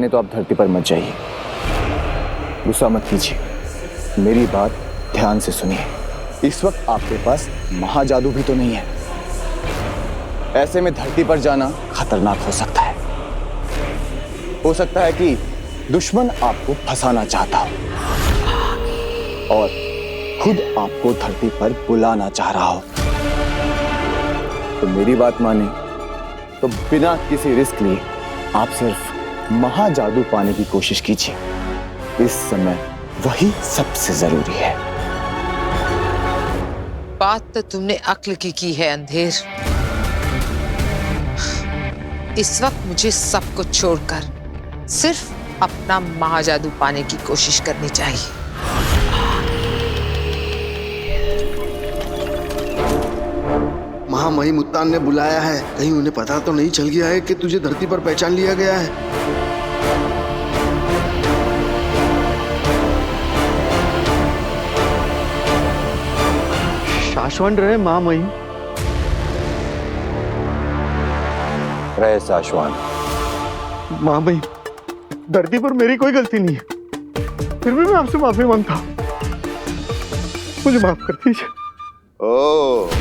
नहीं तो आप धरती पर मत जाइए। गुस्सा मत कीजिए, मेरी बात ध्यान से सुनिए। इस वक्त आपके पास महाजादू भी तो नहीं है। ऐसे में धरती पर जाना खतरनाक हो सकता है। हो सकता है कि दुश्मन आपको फंसाना चाहता हो और खुद आपको धरती पर बुलाना चाह रहा हो। तो मेरी बात माने तो बिना किसी रिस्क लिए आप सिर्फ महाजादू पाने की कोशिश कीजिए। इस समय वही सबसे जरूरी है। बात तो तुमने अक्ल की है अंधेर। इस वक्त मुझे सब कुछ छोड़कर सिर्फ अपना महाजादू पाने की कोशिश करनी चाहिए। महामहिम उत्तान ने बुलाया है। कहीं उन्हें पता तो नहीं चल गया है कि तुझे धरती पर पहचान लिया गया है? शाश्वन रहे महामहिम। रहे शाश्वन। महामहिम, धरती पर मेरी कोई गलती नहीं है, फिर भी मैं आपसे माफी मांगता हूं। मुझे माफ कर दीजिए। ओह,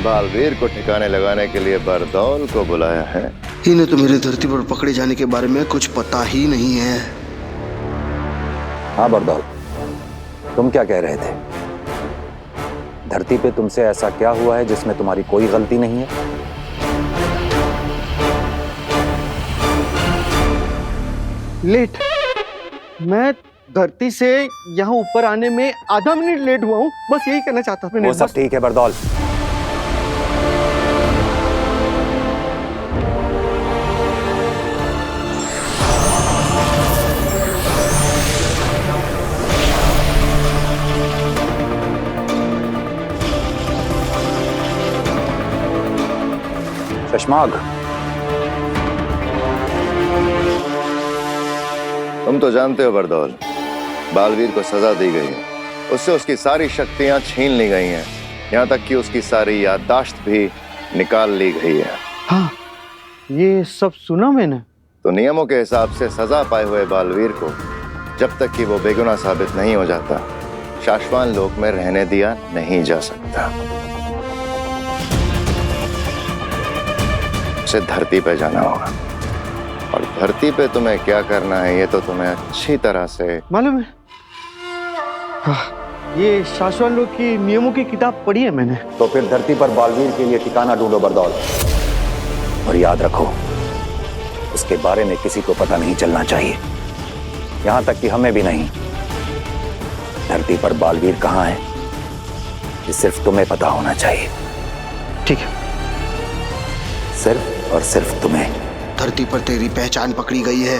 बालवीर को ठिकाने लगाने के लिए बरदौल को बुलाया है। इन्हें तो मेरे धरती पर पकड़े जाने के बारे में कुछ पता ही नहीं है। हाँ बरदौल, तुम क्या कह रहे थे? धरती पे तुमसे ऐसा क्या हुआ है जिसमें तुम्हारी कोई गलती नहीं है? लेट। मैं धरती से यहाँ ऊपर आने में आधा मिनट लेट हुआ हूँ, बस यही कहना चाहता था। वो सब ठीक है बरदौल। शशमाग, तुम तो जानते हो बरदौल, बालवीर को सजा दी गई है। उससे उसकी सारी शक्तियां छीन ली गई हैं, यहाँ तक कि उसकी सारी याददाश्त भी निकाल ली गई है। हाँ, ये सब सुना मैंने। तो नियमों के हिसाब से सजा पाए हुए बालवीर को जब तक कि वो बेगुनाह साबित नहीं हो जाता, शाश्वान लोक में रहने दिया नहीं जा सकता। उसे धरती पे जाना होगा, और धरती पे तुम्हें क्या करना है ये तो तुम्हें अच्छी तरह से मालूम है। हाँ, ये शाश्वन लोक की नियमों की किताब पढ़ी है मैंने। तो फिर धरती पर बालवीर के लिए ठिकाना ढूंढो बरदौल, और याद रखो उसके बारे में किसी को पता नहीं चलना चाहिए, यहां तक कि हमें भी नहीं। धरती पर बालवीर कहां है ये सिर्फ तुम्हें पता होना चाहिए। ठीक है। सिर्फ और सिर्फ तुम्हें। धरती पर तेरी पहचान पकड़ी गई है,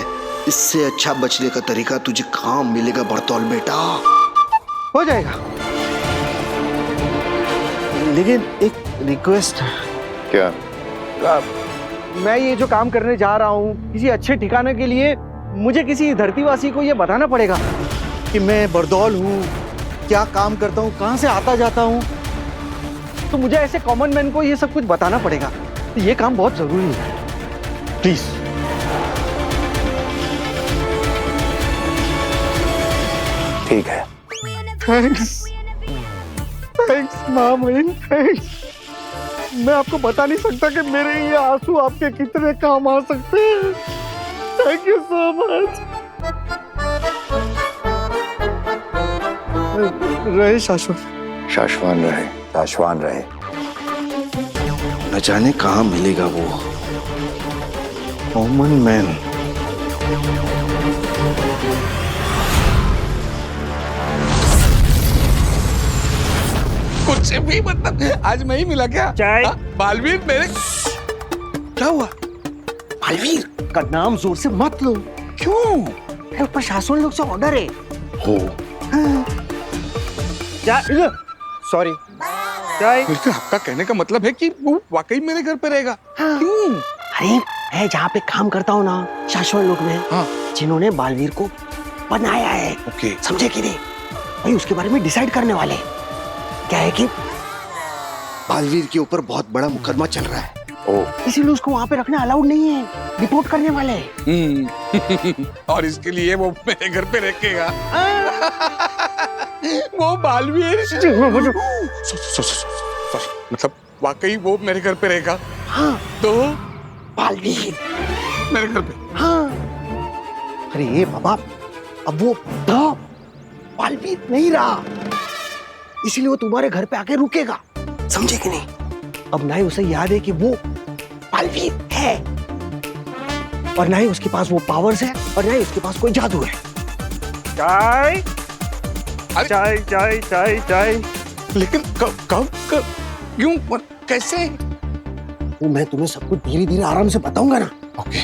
इससे अच्छा बचने का तरीका तुझे कहाँ मिलेगा बरतौल बेटा? हो जाएगा, लेकिन एक रिक्वेस्ट है। क्या? मैं ये जो काम करने जा रहा हूँ, किसी अच्छे ठिकाने के लिए मुझे किसी धरतीवासी को ये बताना पड़ेगा कि मैं बरदौल हूँ, क्या काम करता हूँ, कहाँ से आता जाता हूँ। तो मुझे ऐसे कॉमन मैन को ये सब कुछ बताना पड़ेगा। तो ये काम बहुत जरूरी है, प्लीज। ठीक है। थैंक्स, थैंक्स महामहिम, थैंक्स। मैं आपको बता नहीं सकता कि मेरे ये आंसू आपके कितने काम आ सकते हैं। Thank you so much. रहे शाश्वन। शाश्वान रहे। शाश्वान रहे। न जाने कहाँ मिलेगा वो कॉमन मैन। कुछ भी मतलब आज मैं ही मिला क्या? चाय। बालवीर मेरे क्या हुआ? बालवीर का नाम जोर से मत लो। क्यों? मेरे ऊपर शाश्वन लोग से ऑर्डर है। हो सॉरी चाय। लेकिन आपका कहने का मतलब है कि वो वाकई मेरे घर पे रहेगा? हाँ। क्यों? अरे मैं जहाँ पे काम करता हूँ ना, शाश्वन लोक में, हाँ। जिन्होंने बालवीर को बनाया है, ओके। समझे कि नहीं भाई, उसके बारे में डिसाइड करने वाले। क्या है कि बालवीर के ऊपर बहुत बड़ा मुकदमा चल रहा है। इसीलिए उसको वहां पे रखना अलाउड नहीं है, रिपोर्ट करने वाले हैं। और इसके लिए वो मेरे घर पे रखेगा। वो बालवीर मतलब वाकई वो मेरे घर पे रहेगा। हाँ तो बालवीर मेरे घर पे। हाँ। अरे ये बाबा, अब वो बालवीर नहीं रहा, इसीलिए वो तुम्हारे घर पे आके रुकेगा, समझे कि नहीं? अब ना ही उसे याद है कि वो बालवीर है, और ना ही उसके पास वो पावर्स है, और ना ही उसके पास कोई जादू है। चाय चाय चाय चाय चाय। लेकिन कब क्यों और कैसे? वो मैं तुम्हें सब कुछ धीरे धीरे आराम से बताऊंगा ना। ओके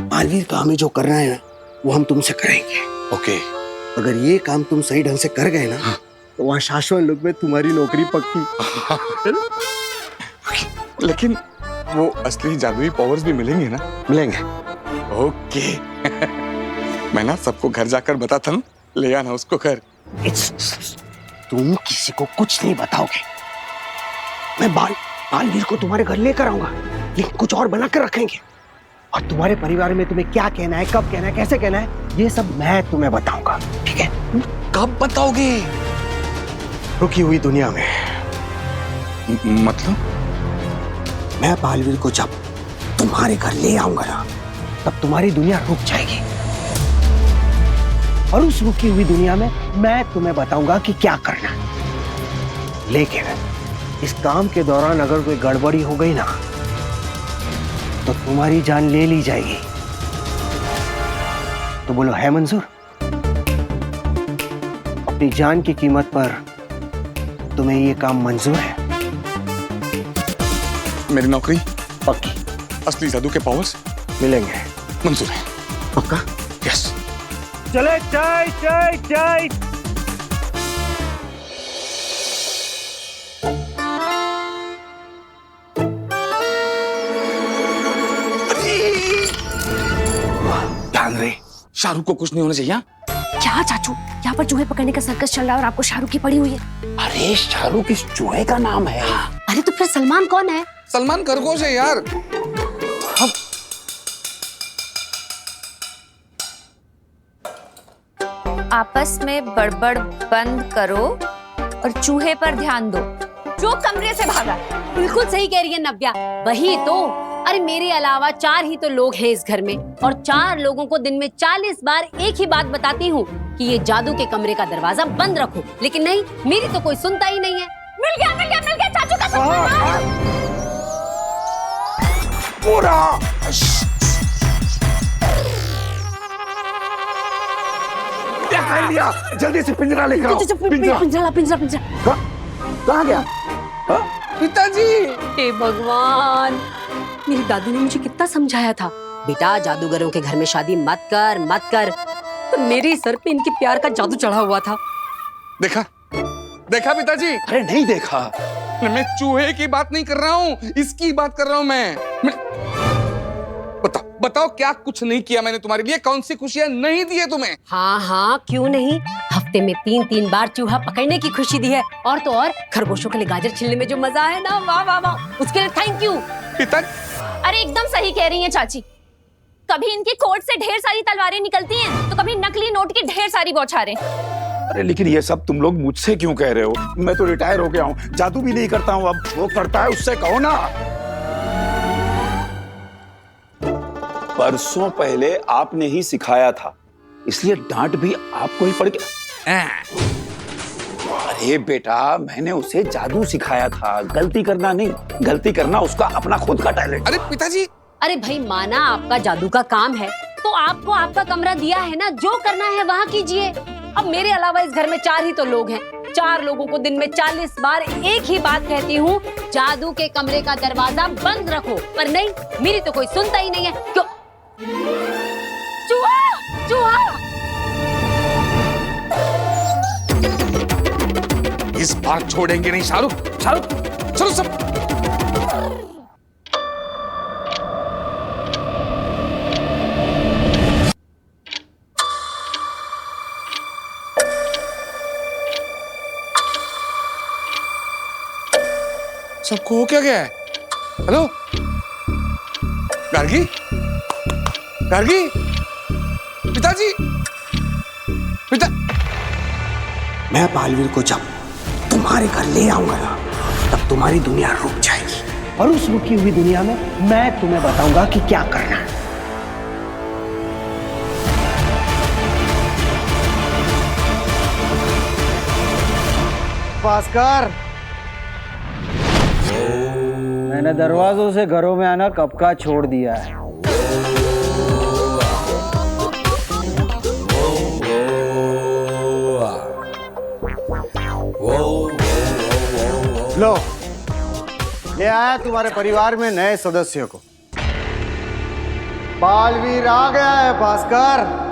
बालवीर का हमें जो करना है ना, वो हम तुमसे करेंगे। ओके। अगर ये काम तुम सही ढंग से कर गए ना, तो वहाँ शाश्वत लोक में तुम्हारी नौकरी पक्की। लेकिन वो असली जादुई पावर्स भी मिलेंगे ना? मिलेंगे। ओके। मैं ना सबको घर जाकर बताता हूँ, ले आना उसको घर। तुम किसी को कुछ नहीं बताओगे। मैं बालवीर को तुम्हारे घर लेकर आऊंगा, लेकिन कुछ और बना कर रखेंगे, और तुम्हारे परिवार में तुम्हें क्या कहना है, कब कहना है, कैसे कहना है, ये सब मैं तुम्हें बताऊंगा, ठीक है? कब बताओगे? रुकी हुई दुनिया में। मतलब? मैं बालवीर को जब तुम्हारे घर ले आऊंगा ना, तब तुम्हारी दुनिया रुक जाएगी, और उस रुकी हुई दुनिया में मैं तुम्हें बताऊंगा कि क्या करना है। लेकिन इस काम के दौरान अगर कोई गड़बड़ी हो गई ना, तो तुम्हारी जान ले ली जाएगी। तो बोलो, है मंजूर? अपनी जान की कीमत पर तुम्हें ये काम मंजूर है? मेरी नौकरी पक्की। असली जादू के पावर्स मिलेंगे। मंजूर है। पक्का? यस। चले चाय चाय चाय। ध्यान रहे, शाहरुख को कुछ नहीं होना चाहिए। क्या चाचू, यहाँ पर चूहे पकड़ने का सर्कस चल रहा है और आपको शाहरुख की पड़ी हुई है। अरे शाहरुख इस चूहे का नाम है। अरे तो फिर सलमान कौन है? सलमान खरगोश है यार। आपस में बड़बड़ बंद करो और चूहे पर ध्यान दो जो कमरे से भागा। बिल्कुल सही कह रही है नव्या, वही तो। अरे मेरे अलावा 4 ही तो लोग हैं इस घर में, और 4 लोगों को दिन में 40 बार एक ही बात बताती हूँ कि ये जादू के कमरे का दरवाजा बंद रखो, लेकिन नहीं, मेरी तो कोई सुनता ही नहीं है। मिल गया मिल गया मिल गया चाचू का सामान। पूरा क्या कर लिया? जल्दी से पिंजरा लेकर आओ। पिंजरा पिंजरा पिंजरा। कहाँ गया? पिताजी। हे भगवान, मेरी दादी ने मुझे कितना समझाया था, बेटा जादूगरों के घर में शादी मत कर मत कर, तो मेरे सर पे इनके प्यार का जादू चढ़ा हुआ था। देखा देखा पिताजी? अरे नहीं देखा। मैं चूहे की बात नहीं कर रहा हूँ, इसकी बात कर रहा हूँ मैं। बताओ क्या कुछ नहीं किया मैंने तुम्हारे लिए? कौन सी खुशियां नहीं दी है तुम्हें? हाँ हाँ क्यों नहीं, हफ्ते में 3-3 बार चूहा पकड़ने की खुशी दी है, और तो और खरगोशों के लिए गाजर छीलने में जो मजा है ना, वाह वाह वाह, उसके लिए थैंक यू। पिता अरे एकदम सही कह रही हैं चाची। कभी इनकी कोट से ढेर सारी तलवारें निकलती हैं, तो कभी नकली नोट की ढेर सारी बौछारें। अरे लेकिन ये सब तुम लोग मुझसे क्यों कह रहे हो? मैं तो रिटायर हो गया हूँ, जादू भी नहीं करता हूँ। अब वो करता है उससे कहो ना। परसों पहले आपने ही सिखाया था, इसलिए डांट भी आपको ही पड़ गया। अरे बेटा, मैंने उसे जादू सिखाया था, गलती करना नहीं, गलती करना उसका अपना खुद का टैलेंट। अरे पिताजी। अरे भाई माना आपका जादू का काम है, तो आपको आपका कमरा दिया है ना, जो करना है वहाँ कीजिए। अब मेरे अलावा इस घर में 4 ही तो लोग हैं, 4 लोगों को दिन में 40 बार एक ही बात कहती हूँ, जादू के कमरे का दरवाजा बंद रखो, पर नहीं, मेरी तो कोई सुनता ही नहीं है। क्यों? चूहा चूहा। इस बार छोड़ेंगे नहीं शाहरुख। शाहरुख चलो सब। सबको हो क्या गया है? हेलो गार्गी, गार्गी, पिताजी, पिता। मैं बालवीर को जब तुम्हारे घर ले आऊंगा ना, तब तुम्हारी दुनिया रुक जाएगी, और उस रुकी हुई दुनिया में मैं तुम्हें बताऊंगा कि क्या करना है। भास्कर, मैंने दरवाजों से घरों में आना कब का छोड़ दिया है। लो, ले आया तुम्हारे परिवार में नए सदस्य को। बालवीर आ गया है भास्कर।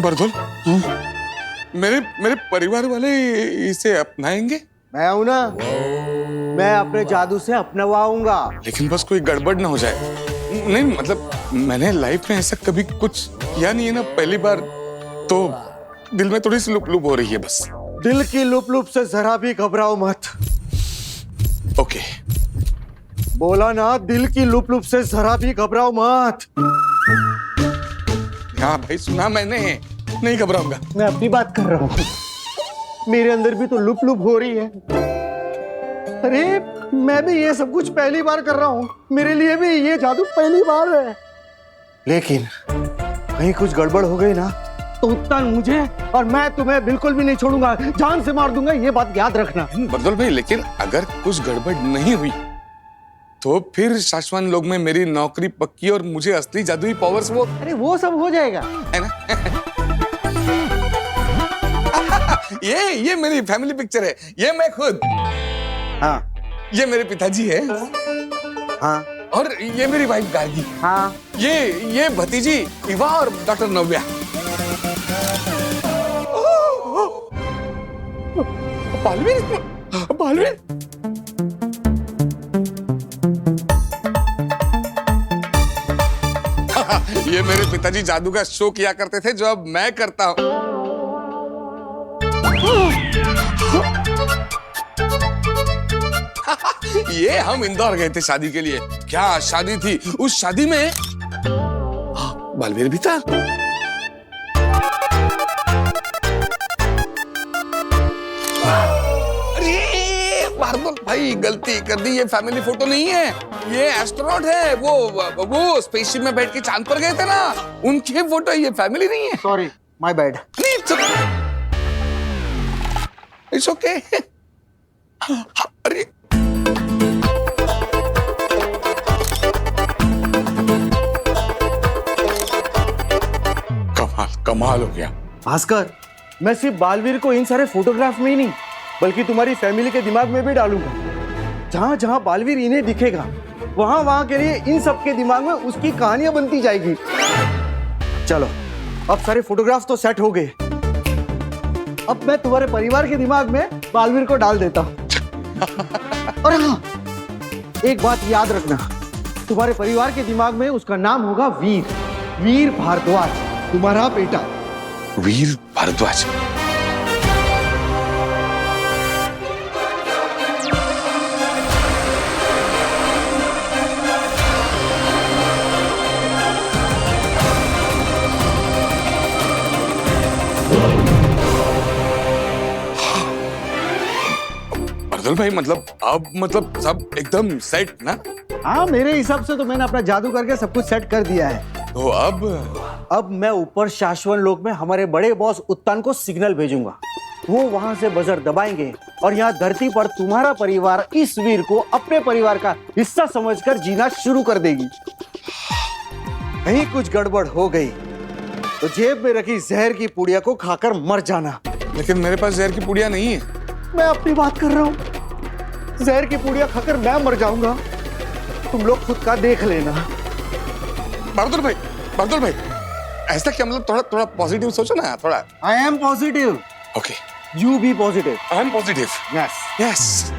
बरदौल, मेरे मेरे परिवार वाले इसे अपनाएंगे? मैं हूं ना, मैं अपने जादू से अपनवाऊंगा। लेकिन बस कोई गड़बड़ ना हो जाए। नहीं मतलब मैंने लाइफ में ऐसा कभी कुछ किया नहीं है ना, पहली बार, तो दिल में थोड़ी सी लुप लुप हो रही है बस। दिल की लुप लुप से जरा भी घबराओ मत। ओके। बोला ना, दिल की लुप लुप से जरा भी घबराओ मत। हाँ भाई, सुना मैंने, नहीं घबराऊंगा। मैं अपनी बात कर रहा हूँ, मेरे अंदर भी तो लुप लुप हो रही है। अरे मैं भी ये सब कुछ पहली बार कर रहा हूँ, मेरे लिए भी ये जादू पहली बार है। लेकिन कहीं कुछ गड़बड़ हो गई ना, तो उत्तर मुझे और मैं तुम्हें बिल्कुल भी नहीं छोड़ूंगा, जान से मार दूंगा, ये बात याद रखना। बरदौल भाई, लेकिन अगर कुछ गड़बड़ नहीं हुई तो फिर शाश्वत लोग में मेरी नौकरी पक्की और मुझे असली जादुई पावर्स वो। अरे वो सब हो जाएगा, है ना? ये मेरी फैमिली पिक्चर है, ये मैं खुद। हाँ, ये मेरे पिताजी है। हाँ, और ये मेरी वाइफ गार्गी। हाँ, ये भतीजी इवा और डॉक्टर नव्या। बालवीर, बालवीर। ये मेरे पिताजी जादू का शो किया करते थे, जो अब मैं करता हूं। ये हम इंदौर गए थे शादी के लिए। क्या शादी थी, उस शादी में बालवीर भी था। अरे बारबल भाई, गलती कर दी, ये फैमिली फोटो नहीं है, ये एस्ट्रोनॉट है। वो स्पेसशिप में बैठ के चांद पर गए थे ना, उनके फोटो, ये फैमिली नहीं है। Sorry, my bad. It's okay. अरे कमाल हो गया भास्कर। मैं सिर्फ बालवीर को इन सारे फोटोग्राफ में ही नहीं, बल्कि तुम्हारी फैमिली के दिमाग में भी डालूंगा। जहां जहां बालवीर इन्हें दिखेगा, वहां वहां के लिए इन सब के दिमाग में उसकी कहानियां बनती जाएगी। चलो, अब सारे फोटोग्राफ तो सेट हो गए। अब मैं तुम्हारे परिवार के दिमाग में बालवीर को डाल देता हूं। और हाँ, एक बात याद रखना, तुम्हारे परिवार के दिमाग में उसका नाम होगा वीर, वीर भारद्वाज, तुम्हारा बेटा। वीर भारद्वाज। बरदौल भाई, मतलब सब एकदम सेट ना? हाँ, मेरे हिसाब से तो मैंने अपना जादू करके सब कुछ सेट कर दिया है। तो अब मैं ऊपर शाश्वत लोक में हमारे बड़े बॉस उत्तान को सिग्नल भेजूंगा वो वहां से बजर दबाएंगे और यहाँ धरती पर तुम्हारा परिवार इस वीर को अपने परिवार का हिस्सा समझकर जीना शुरू कर देगी। कहीं कुछ गड़बड़ हो गई तो जेब में रखी जहर की पुड़िया को खाकर मर जाना। लेकिन मेरे पास जहर की पुड़िया नहीं है। मैं अपनी बात कर रहा हूँ। जहर की पुड़िया खाकर मैं मर जाऊंगा, तुम लोग खुद का देख लेना। बहादुर भाई ऐसा क्या, मतलब थोड़ा थोड़ा पॉजिटिव सोचो ना थोड़ा। I am positive. Okay, you be positive. I am positive. Yes yes.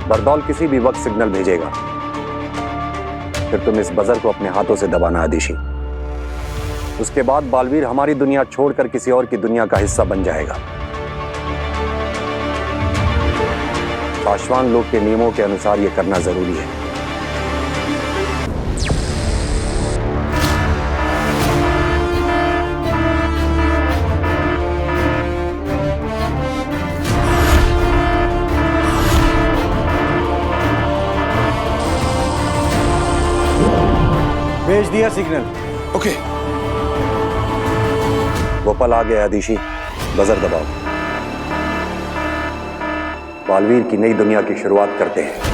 बरदौल किसी भी वक्त सिग्नल भेजेगा, फिर तुम इस बजर को अपने हाथों से दबाना आदिशी। उसके बाद बालवीर हमारी दुनिया छोड़कर किसी और की दुनिया का हिस्सा बन जाएगा। पाशवान लोग के नियमों के अनुसार यह करना जरूरी है। भेज दिया सिग्नल। ओके। वो पल आ गया आदिशी, बजर दबाओ। बालवीर की नई दुनिया की शुरुआत करते हैं।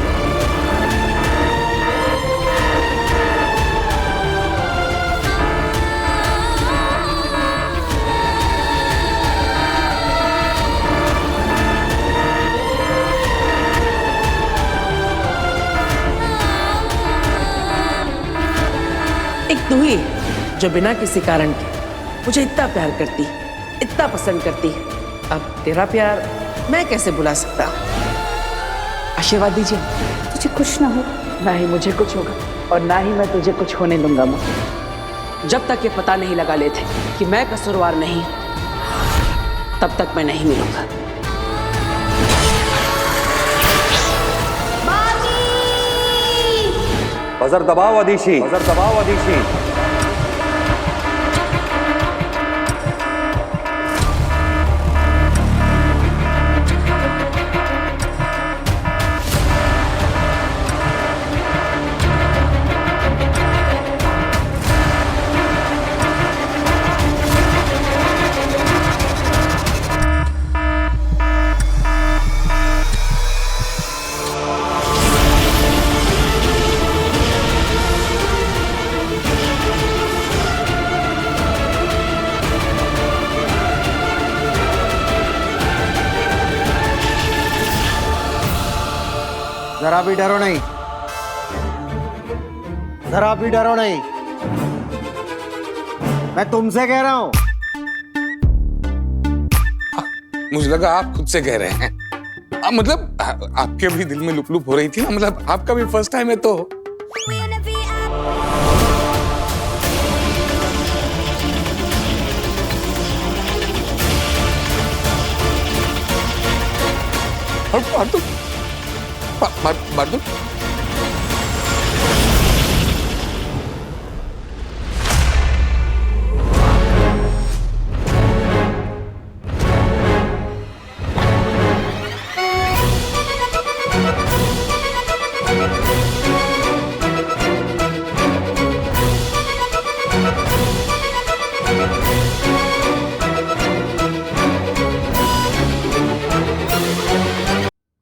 एक तू ही जो बिना किसी कारण के मुझे इतना प्यार करती, इतना पसंद करती। अब तेरा प्यार मैं कैसे बुला सकता? आशीर्वाद दीजिए। तुझे कुछ ना हो। ना ही मुझे कुछ होगा और ना ही मैं तुझे कुछ होने दूंगा माँ। जब तक ये पता नहीं लगा लेते कि मैं कसूरवार नहीं, तब तक मैं नहीं मिलूंगा। बजर दबाओ आदिशी, बजर दबाओ आदिशी। जरा भी डरो नहीं, जरा भी डरो नहीं। मैं तुमसे कह रहा हूं। मुझे लगा आप खुद से कह रहे हैं। मतलब आपके भी दिल में लुप लुप हो रही थी ना, मतलब आपका भी फर्स्ट टाइम है तो। बहादुर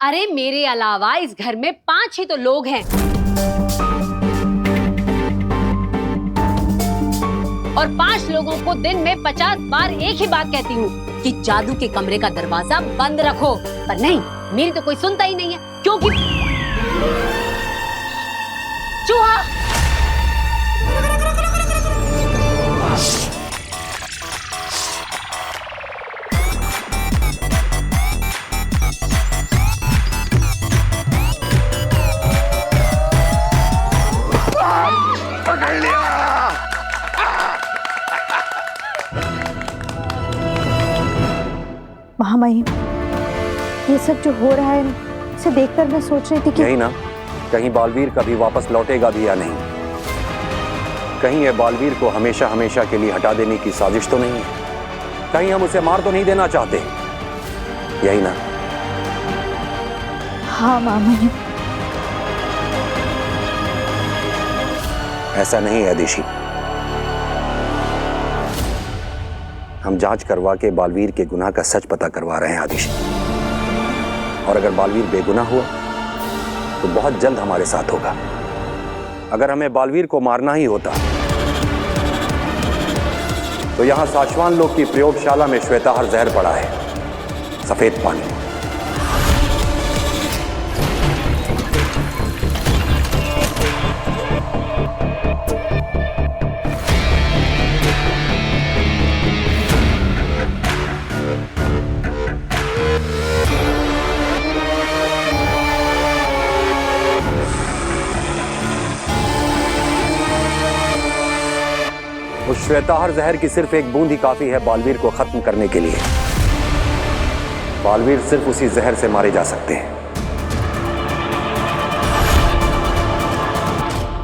अरे मेरे अलावा इस घर में 5 ही तो लोग हैं, और 5 लोगों को दिन में 50 बार एक ही बात कहती हूँ कि जादू के कमरे का दरवाजा बंद रखो, पर नहीं, मेरी तो कोई सुनता ही नहीं है, क्योंकि चूहा। महामहिम, ये सब जो हो रहा है इसे देखकर मैं सोच रही थी कि यही ना, कहीं बालवीर कभी वापस लौटेगा भी या नहीं। कहीं ये बालवीर को हमेशा हमेशा के लिए हटा देने की साजिश तो नहीं है। कहीं हम उसे मार तो नहीं देना चाहते। यही ना। हाँ मामा जी। ऐसा नहीं है आदिशी। हम जांच करवा के बालवीर के गुनाह का सच पता करवा रहे हैं आदिशी। और अगर बालवीर बेगुनाह हुआ तो बहुत जल्द हमारे साथ होगा। अगर हमें बालवीर को मारना ही होता तो यहां साशवान लोग की प्रयोगशाला में श्वेताहार जहर पड़ा है, सफेद पानी। उस श्वेताहार जहर की सिर्फ एक बूंद ही काफी है बालवीर को खत्म करने के लिए। बालवीर सिर्फ उसी जहर से मारे जा सकते हैं।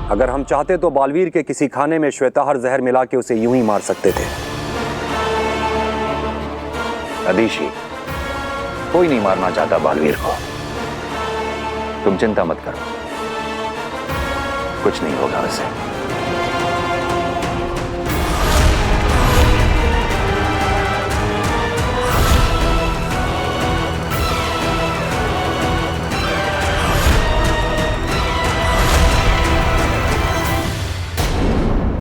अगर हम चाहते तो बालवीर के किसी खाने में श्वेताहार जहर मिला के उसे यूं ही मार सकते थे। अदिशी, कोई नहीं मारना चाहता बालवीर को। तुम चिंता मत करो, कुछ नहीं होगा उसे।